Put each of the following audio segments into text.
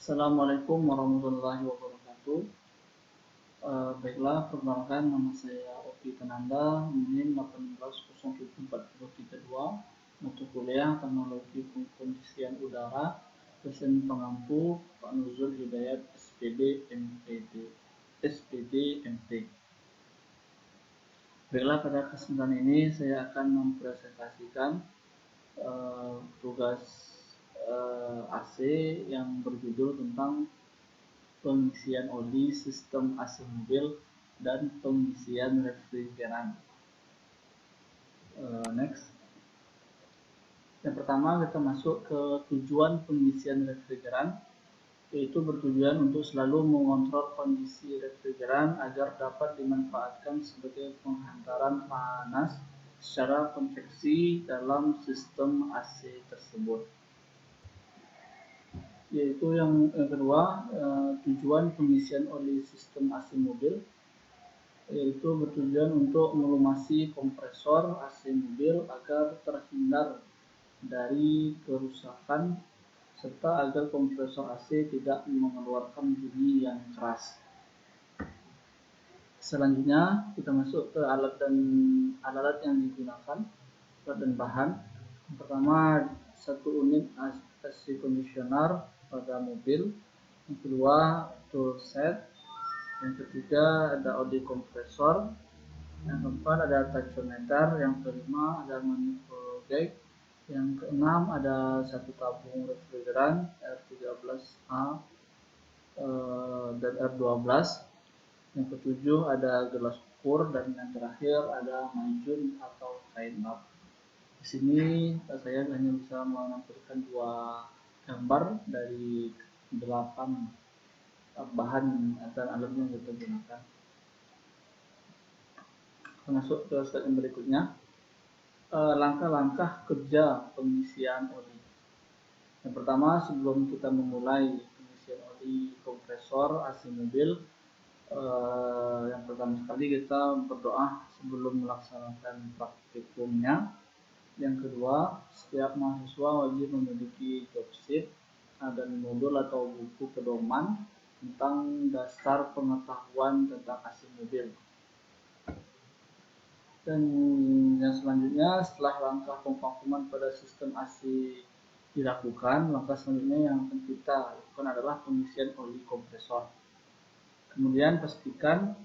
Assalamualaikum warahmatullahi wabarakatuh. Baiklah, perkenalkan nama saya Oki Kananda, NIM 1807432, mata kuliah Teknologi Pengkondisian Udara, dosen pengampu Pak Nuzul Hidayat SPD MT. Baiklah, pada kesempatan ini saya akan mempresentasikan tugas AC yang berjudul tentang pengisian oli sistem AC mobil dan pengisian refrigeran. Next. Yang pertama kita masuk ke tujuan pengisian refrigeran, yaitu bertujuan untuk selalu mengontrol kondisi refrigeran agar dapat dimanfaatkan sebagai penghantaran panas secara konveksi dalam sistem AC tersebut. Yaitu yang kedua, tujuan pengisian oli sistem AC mobil, yaitu bertujuan untuk melumasi kompresor AC mobil agar terhindar dari kerusakan serta agar kompresor AC tidak mengeluarkan bunyi yang keras. Selanjutnya kita masuk ke alat yang digunakan, alat dan bahan. Yang pertama, 1 unit AC conditioner pada mobil. Yang kedua, tool set. Yang ketiga, ada oli kompresor. Yang keempat, ada tachometer. Yang kelima, ada manifold gauge. Yang keenam, ada 1 tabung refrigeran R13A dan R12. Yang ketujuh, ada gelas ukur, dan yang terakhir ada majun atau kain lap. Di sini saya hanya bisa menampilkan 2 gambar dari 8 bahan dan alat yang kita gunakan. Masuk ke slide yang berikutnya. Langkah-langkah kerja pengisian oli. Yang pertama, sebelum kita memulai pengisian oli kompresor AC mobil, yang pertama sekali kita berdoa sebelum melaksanakan praktikumnya. Yang kedua, setiap mahasiswa wajib memiliki job sheet dan modul atau buku pedoman tentang dasar pengetahuan tentang AC mobil. Dan yang selanjutnya, setelah langkah pemvakuman pada sistem AC dilakukan, langkah selanjutnya yang akan kita lakukan adalah pengisian oli kompresor. Kemudian pastikan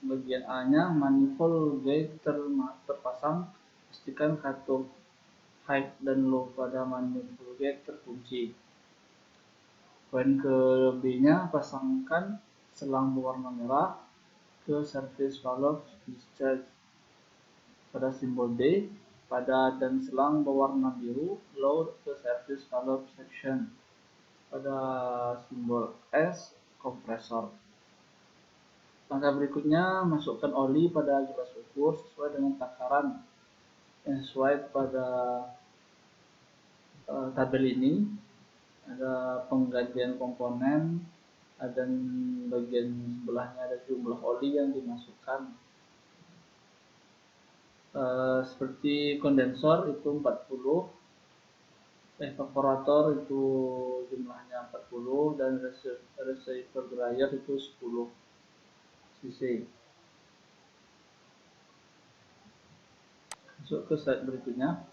bagian A-nya manifold gauge terpasang, pastikan katup high dan low pada manifold gauge terkunci. Poin ke B-nya, pasangkan selang berwarna merah ke service valve discharge pada simbol D, pada dan selang berwarna biru load ke service valve section pada simbol S kompresor. Langkah berikutnya, masukkan oli pada gelas ukur sesuai dengan takaran yang sesuai pada tabel ini. Ada penggantian komponen, dan bagian sebelahnya ada jumlah oli yang dimasukkan. Seperti kondensor itu 40, evaporator itu jumlahnya 40, dan receiver dryer itu 10 cc. Masuk ke slide berikutnya.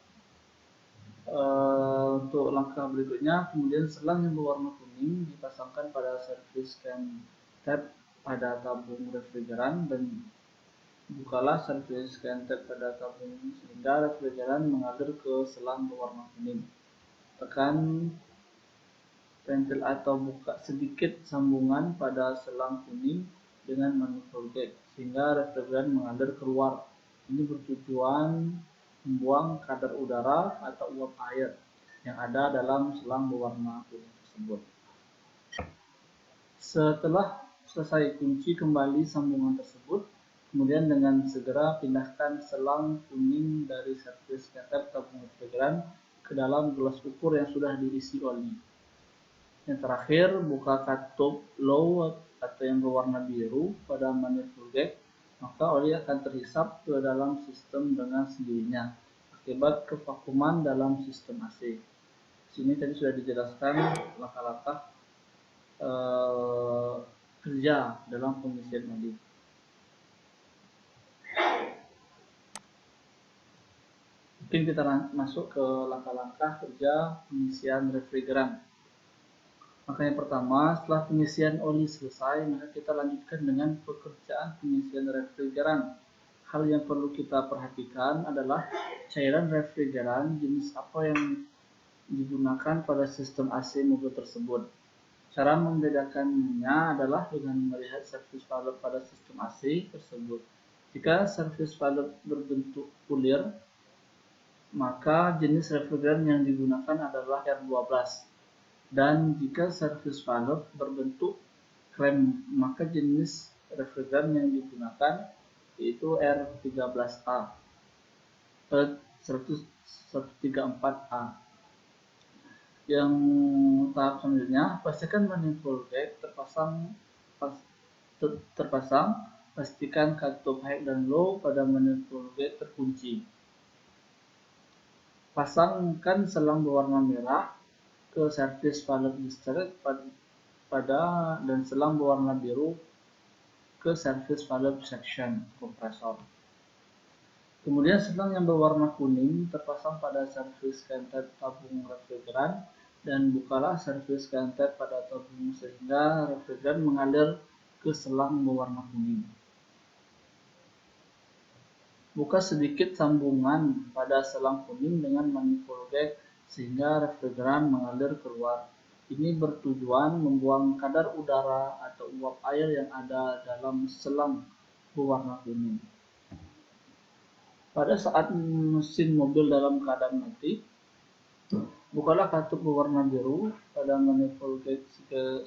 Untuk langkah berikutnya, kemudian selang yang berwarna kuning dipasangkan pada service scan tab pada tabung refrigeran, dan bukalah service scan tab pada tabung sehingga refrigeran mengalir ke selang berwarna kuning. Tekan pentil atau buka sedikit sambungan pada selang kuning dengan manifold gauge sehingga refrigeran mengalir keluar. Ini bertujuan membuang kadar udara atau uap air yang ada dalam selang berwarna kuning tersebut. Setelah selesai, kunci kembali sambungan tersebut. Kemudian dengan segera pindahkan selang kuning dari service tab tabung refrigeran ke dalam gelas ukur yang sudah diisi oli. Yang terakhir, buka katup low atau yang berwarna biru pada manifold gauge, maka oli akan terhisap ke dalam sistem dengan sendirinya akibat kevakuman dalam sistem AC. Di sini tadi sudah dijelaskan langkah-langkah kerja dalam pengisian oli. Mungkin kita masuk ke langkah-langkah kerja pengisian refrigeran. Maka yang pertama, setelah pengisian oli selesai, maka kita lanjutkan dengan pekerjaan pengisian refrigeran. Hal yang perlu kita perhatikan adalah cairan refrigeran jenis apa yang digunakan pada sistem AC mobil tersebut. Cara membedakannya adalah dengan melihat service valve pada sistem AC tersebut. Jika service valve berbentuk bulir, maka jenis refrigeran yang digunakan adalah R12. Dan jika service valve berbentuk klem, maka jenis refrigeran yang digunakan yaitu R13A 134A. Yang tahap selanjutnya, pastikan manifold gate terpasang, pastikan katup high dan low pada manifold gate terkunci. Pasangkan selang berwarna merah ke service valve discharge dan selang berwarna biru ke service valve section kompresor. Kemudian selang yang berwarna kuning terpasang pada service canted tabung refrigeran dan bukalah service canted pada tabung sehingga refrigeran mengalir ke selang berwarna kuning. Buka sedikit sambungan pada selang kuning dengan manifold gate sehingga refrigeran mengalir keluar. Ini bertujuan membuang kadar udara atau uap air yang ada dalam selang berwarna kuning. Pada saat mesin mobil dalam keadaan mati, bukalah katup berwarna biru pada manifold gate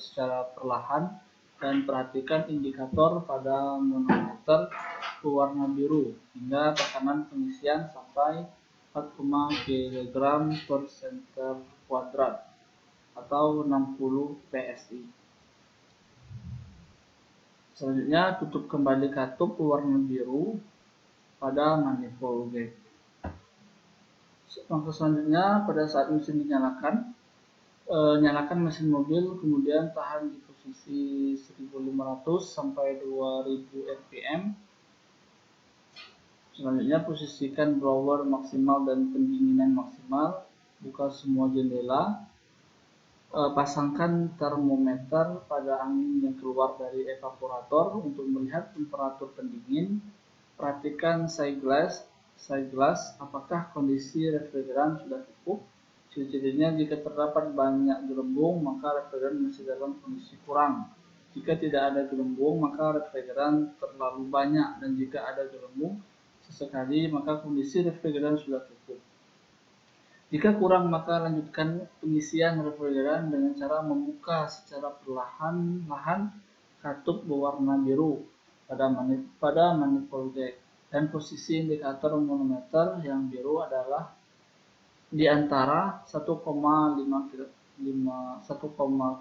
secara perlahan dan perhatikan indikator pada manometer berwarna biru hingga tekanan pengisian sampai 4, kg per cm kuadrat atau 60 PSI. Selanjutnya, tutup kembali katup berwarna biru pada manifold gate. Langkah selanjutnya, pada saat mesin dinyalakan, nyalakan mesin mobil, kemudian tahan di posisi 1500 sampai 2000 rpm. Selanjutnya, posisikan blower maksimal dan pendinginan maksimal. Buka semua jendela. Pasangkan termometer pada angin yang keluar dari evaporator untuk melihat temperatur pendingin. Perhatikan side glass apakah kondisi refrigeran sudah cukup. Ciri-cirinya, jika terdapat banyak gelembung, maka refrigeran masih dalam kondisi kurang. Jika tidak ada gelembung, maka refrigeran terlalu banyak, dan jika ada gelembung sesekali, maka kondisi refrigeran sudah cukup. Jika kurang, maka lanjutkan pengisian refrigeran dengan cara membuka secara perlahan-lahan katup berwarna biru pada manifold gate, dan posisi indikator manometer yang biru adalah di antara 1,5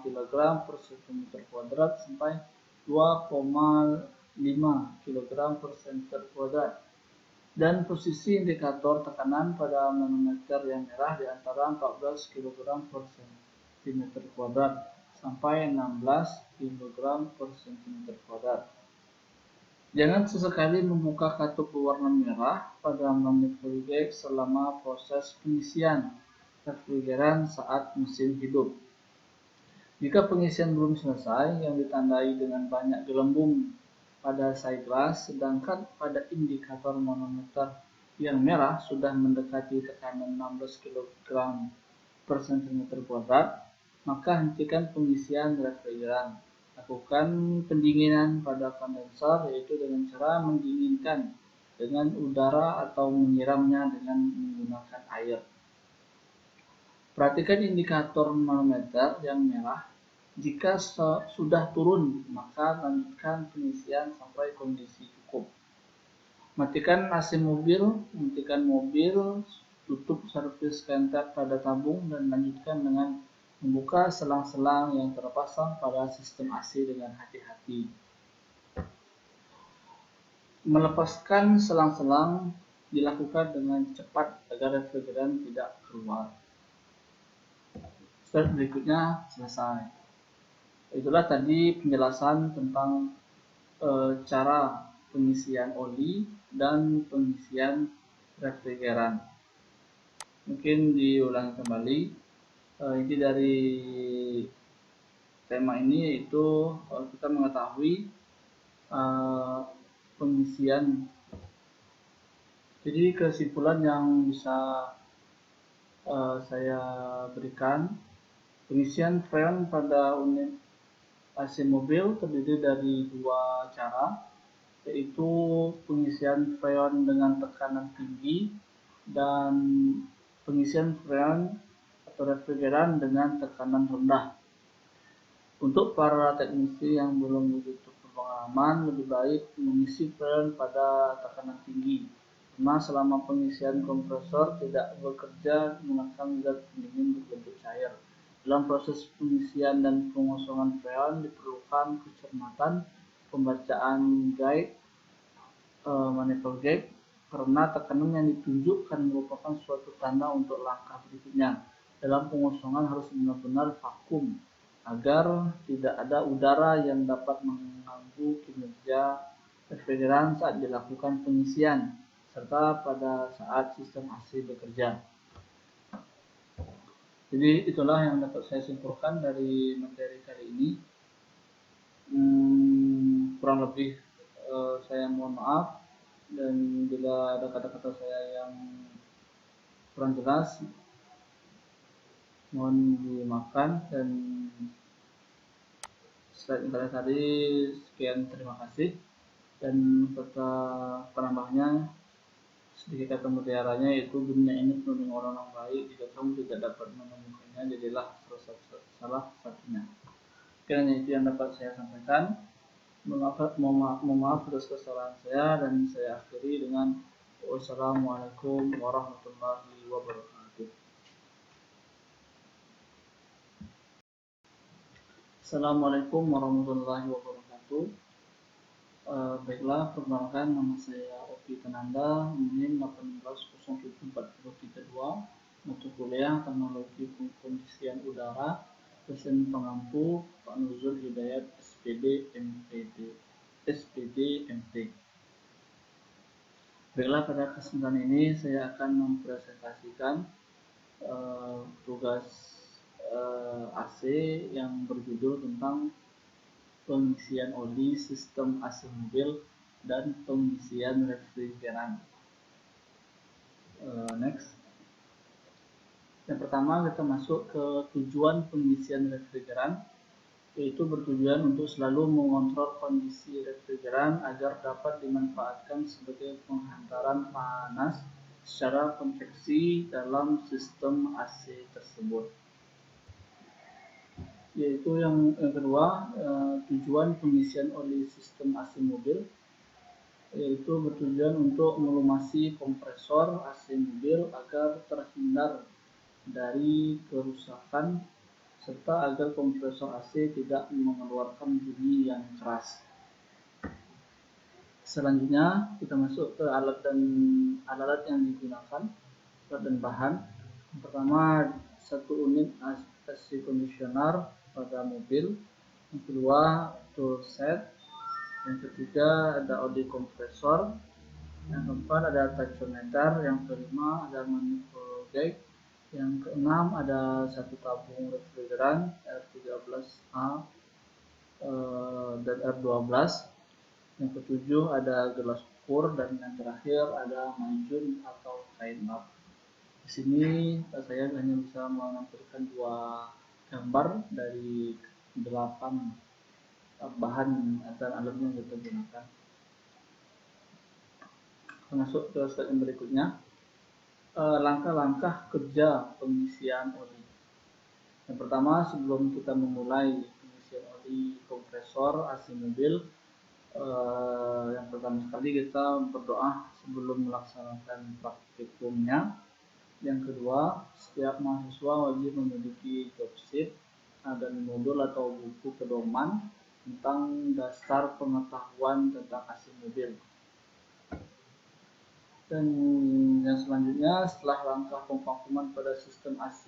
kg per cm kuadrat sampai 2,5 kg per cm kuadrat, dan posisi indikator tekanan pada manometer yang merah di antara 14 kg per cm kuadrat sampai 16 kg per cm kuadrat. Jangan sesekali membuka katup berwarna merah pada manifold gate selama proses pengisian refrigeran saat mesin hidup. Jika pengisian belum selesai, yang ditandai dengan banyak gelembung pada side glass, sedangkan pada indikator manometer yang merah sudah mendekati tekanan 16 kg per cm kuadrat, maka hentikan pengisian refrigeran. Lakukan pendinginan pada kondensor, yaitu dengan cara mendinginkan dengan udara atau menyiramnya dengan menggunakan air. Perhatikan indikator manometer yang merah. Jika sudah turun, maka lanjutkan pengisian sampai kondisi cukup. Matikan AC mobil, tutup service canted pada tabung, dan lanjutkan dengan membuka selang-selang yang terpasang pada sistem AC dengan hati-hati. Melepaskan selang-selang dilakukan dengan cepat agar refrigeran tidak keluar. Step berikutnya selesai. Itulah tadi penjelasan tentang cara pengisian oli dan pengisian refrigeran. Mungkin diulang kembali. Inti dari tema ini yaitu kita mengetahui pengisian. Jadi kesimpulan yang bisa saya berikan, pengisian freon pada unit AC mobil terdiri dari dua cara, yaitu pengisian freon dengan tekanan tinggi dan pengisian freon atau refrigeran dengan tekanan rendah. Untuk para teknisi yang belum begitu berpengalaman, lebih baik mengisi freon pada tekanan tinggi, karena selama pengisian kompresor tidak bekerja menggunakan zat pendingin berbentuk cair. Dalam proses pengisian dan pengosongan freon diperlukan kecermatan pembacaan guide manifold gauge, karena tekanan yang ditunjukkan merupakan suatu tanda untuk langkah berikutnya. Dalam pengosongan harus benar-benar vakum agar tidak ada udara yang dapat mengganggu kinerja refrigeran saat dilakukan pengisian, serta pada saat sistem AC bekerja. Jadi itulah yang dapat saya simpulkan dari materi kali ini. Kurang lebih saya mohon maaf, dan bila ada kata-kata saya yang kurang jelas mohon dimaafkan. Dan setelah tadi sekian, terima kasih. Dan serta penambahnya sedikit kata mutiaranya, yaitu dunia ini penuh dengan orang-orang baik, jika kamu tidak dapat menemukannya, jadilah salah satunya. Kiranya itu yang dapat saya sampaikan. Mohon maaf atas kesalahan saya, dan saya akhiri dengan wassalamualaikum warahmatullahi wabarakatuh. Assalamualaikum warahmatullahi wabarakatuh. Baiklah, perkenalkan, nama saya Opi Tenanda, NIM 1807432, mata kuliah Teknologi Pengkondisian Udara, dosen pengampu Pak Nuzul Hidayat SPD MT. Baiklah, pada kesempatan ini saya akan mempresentasikan tugas AC yang berjudul tentang pengisian oli sistem AC mobil dan pengisian refrigeran. Next. Yang pertama, kita masuk ke tujuan pengisian refrigeran, yaitu bertujuan untuk selalu mengontrol kondisi refrigeran agar dapat dimanfaatkan sebagai penghantaran panas secara konveksi dalam sistem AC tersebut. Yaitu yang kedua, tujuan pengisian oli sistem AC mobil, yaitu bertujuan untuk melumasi kompresor AC mobil agar terhindar dari kerusakan, serta agar kompresor AC tidak mengeluarkan bunyi yang keras. Selanjutnya kita masuk ke alat yang digunakan, alat dan bahan. Yang pertama, 1 unit AC conditioner pada mobil. Yang kedua, tool set. Yang ketiga, ada oli kompresor. Yang keempat, ada tachometer. Yang kelima, ada manifold gauge. Yang keenam, ada 1 tabung refrigeran R13A dan R12. Yang ketujuh, ada gelas ukur. Dan yang terakhir, ada majun atau kain lap. Di sini saya hanya bisa menampilkan 2 gambar dari 8 bahan dan alat yang kita gunakan. Masuk ke slide yang berikutnya. Langkah-langkah kerja pengisian oli. Yang pertama, sebelum kita memulai pengisian oli kompresor AC mobil, yang pertama sekali kita berdoa sebelum melaksanakan praktikumnya. Yang kedua, setiap mahasiswa wajib memiliki job sheet dan modul atau buku pedoman tentang dasar pengetahuan tentang AC mobil. Dan yang selanjutnya, setelah langkah pemvakuman pada sistem AC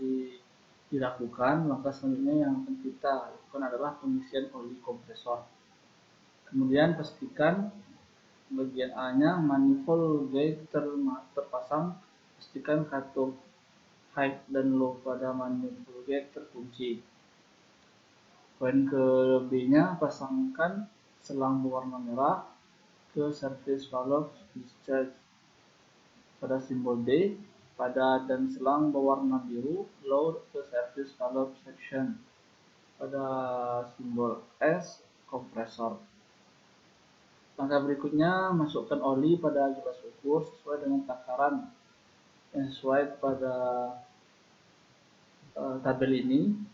dilakukan, maka selanjutnya yang akan kita lakukan adalah pengisian oli kompresor. Kemudian pastikan bagian A-nya manifold gauge terpasang, pastikan katup high dan low pada manifold gauge terkunci. Poin ke B-nya, pasangkan selang berwarna merah ke service valve discharge pada simbol D, dan selang berwarna biru load ke service valve section pada simbol S kompresor. Langkah berikutnya, masukkan oli pada gelas ukur sesuai dengan takaran yang sesuai pada tabel ini.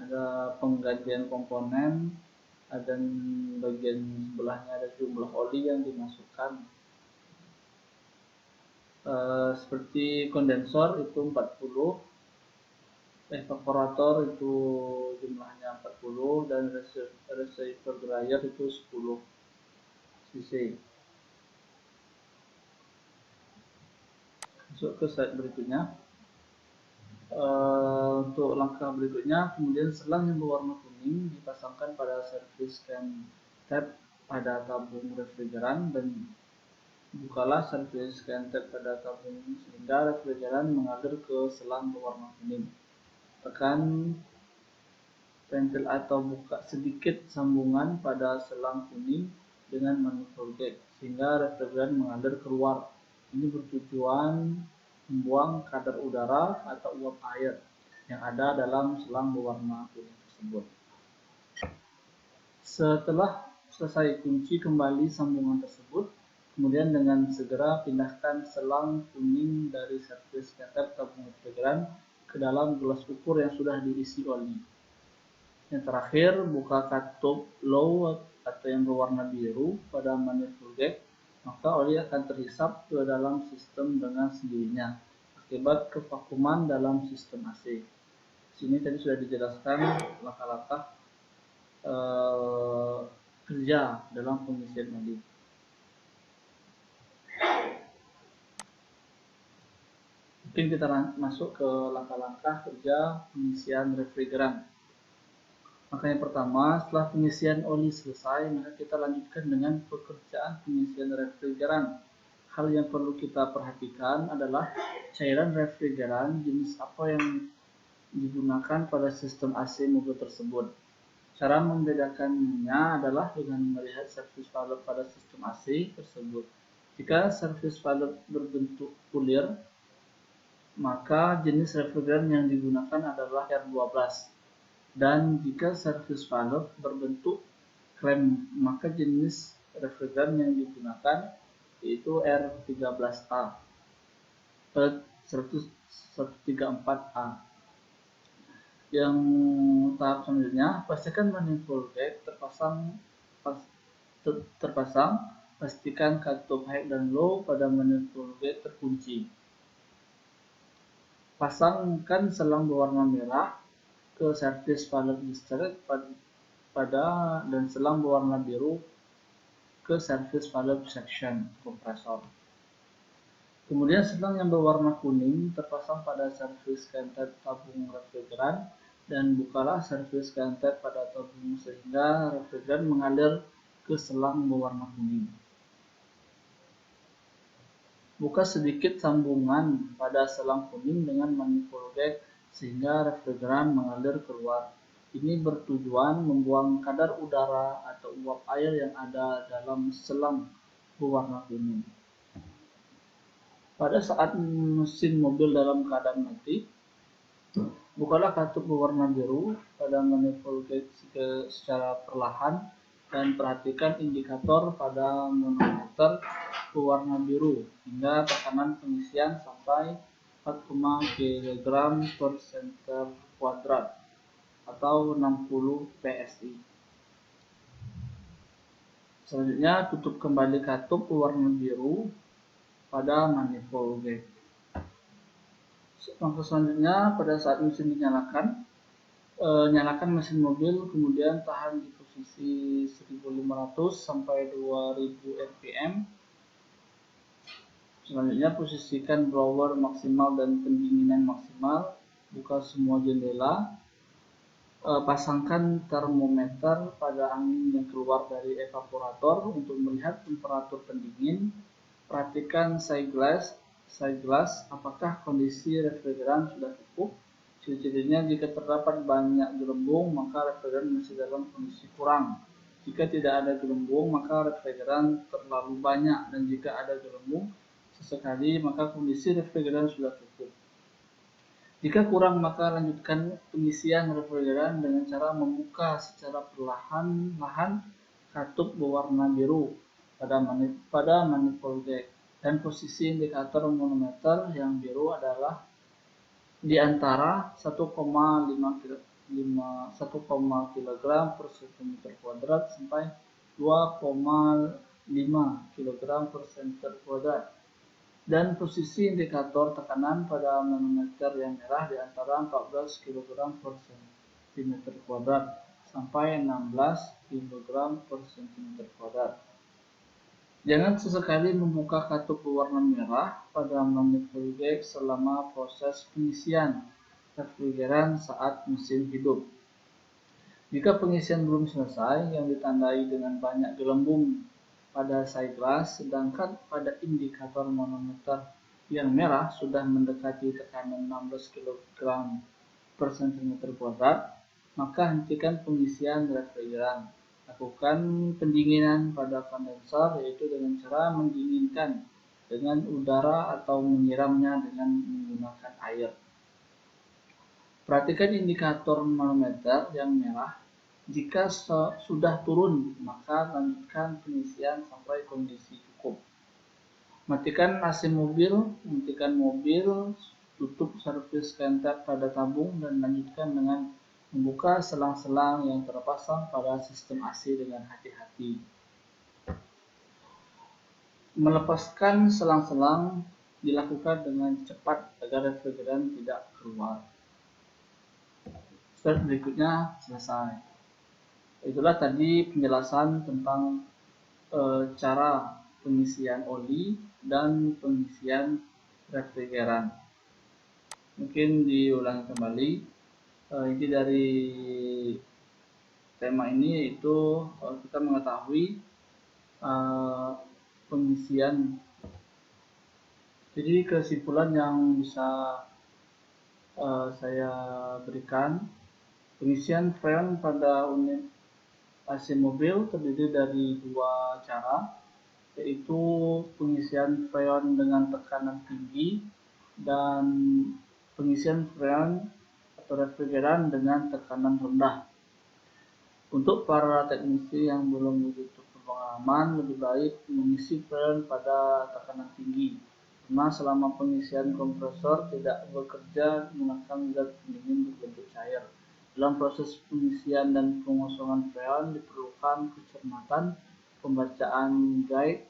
Ada penggantian komponen, dan bagian sebelahnya ada jumlah oli yang dimasukkan. Seperti kondensor itu 40, evaporator itu jumlahnya 40, dan receiver dryer itu 10 cc. Masuk ke slide berikutnya. Untuk langkah berikutnya, kemudian selang yang berwarna kuning dipasangkan pada service scan tab pada tabung refrigeran, dan bukalah service scan tab pada tabung sehingga refrigeran mengalir ke selang berwarna kuning. Tekan pentil atau buka sedikit sambungan pada selang kuning dengan manifold gauge sehingga refrigeran mengalir keluar. Ini bertujuan membuang kadar udara atau uap air yang ada dalam selang berwarna kuning tersebut. Setelah selesai, kunci kembali sambungan tersebut, kemudian dengan segera pindahkan selang kuning dari service scatter tabung refrigeran ke dalam gelas ukur yang sudah diisi oli. Yang terakhir, buka katup low atau yang berwarna biru pada manifold gauge, maka oli akan terhisap ke dalam sistem dengan sendirinya akibat kevakuman dalam sistem AC. Sini tadi sudah dijelaskan langkah-langkah kerja dalam pengisian oli. Mungkin kita masuk ke langkah-langkah kerja pengisian refrigeran. Maka yang pertama, setelah pengisian oli selesai, maka kita lanjutkan dengan pekerjaan pengisian refrigeran. Hal yang perlu kita perhatikan adalah cairan refrigeran jenis apa yang digunakan pada sistem AC mobil tersebut. Cara membedakannya adalah dengan melihat service valve pada sistem AC tersebut. Jika service valve berbentuk bulir, maka jenis refrigeran yang digunakan adalah R12. Dan jika service valve berbentuk klem, maka jenis refrigeran yang digunakan yaitu R13A 134A. Yang tahap selanjutnya, pastikan manifold gauge terpasang, pastikan katup high dan low pada manifold gauge terkunci. Pasangkan selang berwarna merah ke service valve discharge dan selang berwarna biru ke service valve section kompresor. Kemudian selang yang berwarna kuning terpasang pada service scan tab tabung refrigeran, dan bukalah service scan tab pada tabung sehingga refrigeran mengalir ke selang berwarna kuning. Buka sedikit sambungan pada selang kuning dengan manifold gauge sehingga refrigeran mengalir keluar. Ini bertujuan membuang kadar udara atau uap air yang ada dalam selang berwarna kuning. Pada saat mesin mobil dalam keadaan mati, bukalah katup berwarna biru pada manifold gauge secara perlahan dan perhatikan indikator pada manometer berwarna biru hingga tekanan pengisian sampai 4, kg per cm kuadrat atau 60 psi. Selanjutnya, tutup kembali katup berwarna biru pada manifold gauge. Langkah selanjutnya, pada saat mesin dinyalakan, nyalakan mesin mobil, kemudian tahan di posisi 1500 sampai 2000 rpm. Selanjutnya, posisikan blower maksimal dan pendinginan maksimal. buka semua jendela, pasangkan termometer pada angin yang keluar dari evaporator untuk melihat temperatur pendingin. Perhatikan side glass apakah kondisi refrigeran sudah cukup. Ciri-cirinya jika terdapat banyak gelembung maka refrigeran masih dalam kondisi kurang. Jika tidak ada gelembung maka refrigeran terlalu banyak, dan jika ada gelembung sesekali maka kondisi refrigeran sudah cukup. Jika kurang maka lanjutkan pengisian refrigeran dengan cara membuka secara perlahan-lahan katup berwarna biru pada manifold gauge, dan posisi indikator manometer yang biru adalah di antara 1,5 kg per cm kuadrat sampai 2,5 kg per cm kuadrat, dan posisi indikator tekanan pada manometer yang merah di antara 14 kg per cm kuadrat sampai 16 kg per cm kuadrat. Jangan sesekali membuka katup berwarna merah pada manifold gauge selama proses pengisian refrigeran saat mesin hidup. Jika pengisian belum selesai yang ditandai dengan banyak gelembung pada side glass, sedangkan pada indikator manometer yang merah sudah mendekati tekanan 16 kg per cm kuadrat, maka hentikan pengisian refrigeran. Lakukan pendinginan pada kondensor, yaitu dengan cara mendinginkan dengan udara atau menyiramnya dengan menggunakan air. Perhatikan indikator manometer yang merah. Jika sudah turun, maka lanjutkan pengisian sampai kondisi cukup. Matikan mobil, tutup servis kentep pada tabung, dan lanjutkan dengan membuka selang-selang yang terpasang pada sistem AC dengan hati-hati. Melepaskan selang-selang dilakukan dengan cepat agar refrigeran tidak keluar. Step berikutnya selesai. Itulah tadi penjelasan tentang cara pengisian oli dan pengisian refrigeran. Mungkin diulangi kembali. Inti dari tema ini yaitu kita mengetahui pengisian. Jadi kesimpulan yang bisa saya berikan, pengisian freon pada unit AC mobil terdiri dari dua cara, yaitu pengisian freon dengan tekanan tinggi dan pengisian freon atau refrigeran dengan tekanan rendah. Untuk para teknisi yang belum begitu berpengalaman, lebih baik mengisi freon pada tekanan tinggi, karena selama pengisian kompresor tidak bekerja menggunakan zat pendingin berbentuk cair. Dalam proses pengisian dan pengosongan freon diperlukan kecermatan pembacaan gauge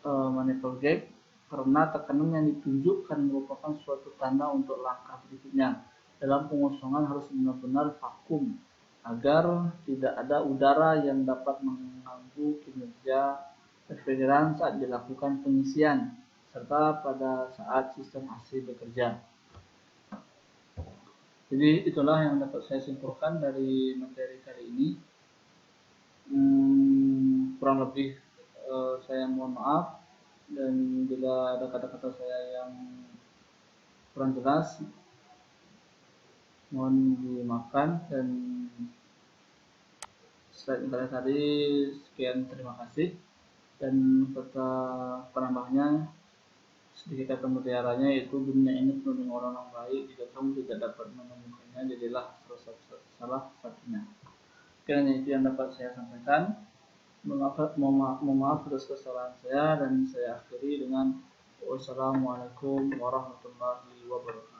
manifold gauge, karena tekanan yang ditunjukkan merupakan suatu tanda untuk langkah berikutnya. Dalam pengosongan harus benar-benar vakum agar tidak ada udara yang dapat mengganggu kinerja refrigeran saat dilakukan pengisian, serta pada saat sistem AC bekerja. Jadi itulah yang dapat saya simpulkan dari materi kali ini. Kurang lebih saya mohon maaf, dan bila ada kata-kata saya yang kurang jelas mohon dimaafkan. Dan setelah tadi sekian, terima kasih. Dan kata penambahnya, sedikit kata mutiaranya, yaitu dunia ini penuh dengan orang-orang baik. Jika kamu tidak dapat menemukannya, jadilah salah satunya. Kiranya itu yang dapat saya sampaikan. Mohon maaf atas kesalahan saya, dan saya akhiri dengan wassalamualaikum warahmatullahi wabarakatuh.